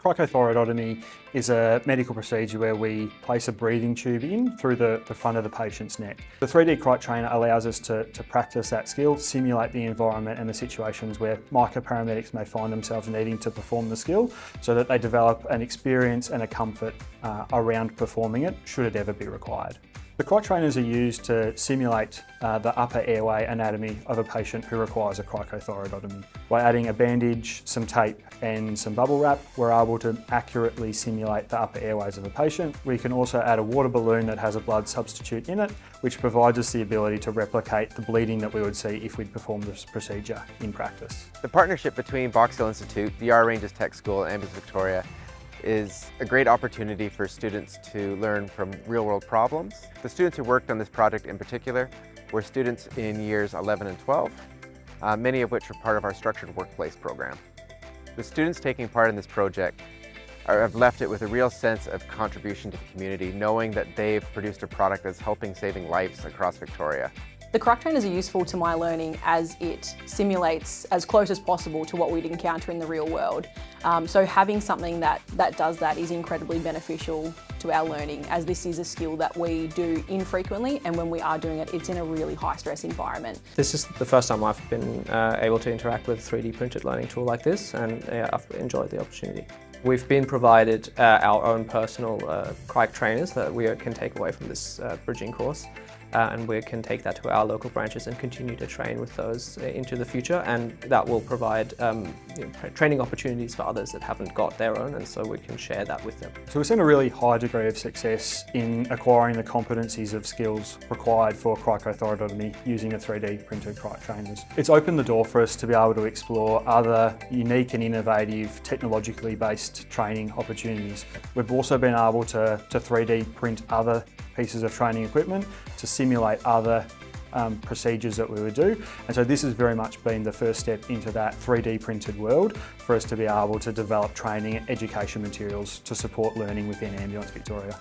Cricothyroidotomy is a medical procedure where we place a breathing tube in through the front of the patient's neck. The 3D cric trainer allows us to practice that skill, simulate the environment and the situations where MICA paramedics may find themselves needing to perform the skill, so that they develop an experience and a comfort around performing it, should it ever be required. The cric trainers are used to simulate the upper airway anatomy of a patient who requires a cricothyroidotomy. By adding a bandage, some tape and some bubble wrap, we're able to accurately simulate the upper airways of a patient. We can also add a water balloon that has a blood substitute in it, which provides us the ability to replicate the bleeding that we would see if we'd performed this procedure in practice. The partnership between Box Hill Institute, the Yarra Ranges Tech School and Ambulance Victoria is a great opportunity for students to learn from real-world problems. The students who worked on this project in particular were students in years 11 and 12, many of which are part of our structured workplace program. The students taking part in this project have left it with a real sense of contribution to the community, knowing that they've produced a product that's helping saving lives across Victoria. The cric trainers are useful to my learning as it simulates as close as possible to what we'd encounter in the real world. So having something that does that is incredibly beneficial to our learning, as this is a skill that we do infrequently, and when we are doing it, it's in a really high stress environment. This is the first time I've been able to interact with a 3D printed learning tool like this, and I've enjoyed the opportunity. We've been provided our own personal cric trainers that we can take away from this bridging course. And we can take that to our local branches and continue to train with those into the future, and that will provide training opportunities for others that haven't got their own, and so we can share that with them. So we've seen a really high degree of success in acquiring the competencies of skills required for cricothyroidotomy using the 3D printed cric trainers. It's opened the door for us to be able to explore other unique and innovative technologically based training opportunities. We've also been able to 3D print other pieces of training equipment to simulate other procedures that we would do. And so this has very much been the first step into that 3D printed world for us to be able to develop training and education materials to support learning within Ambulance Victoria.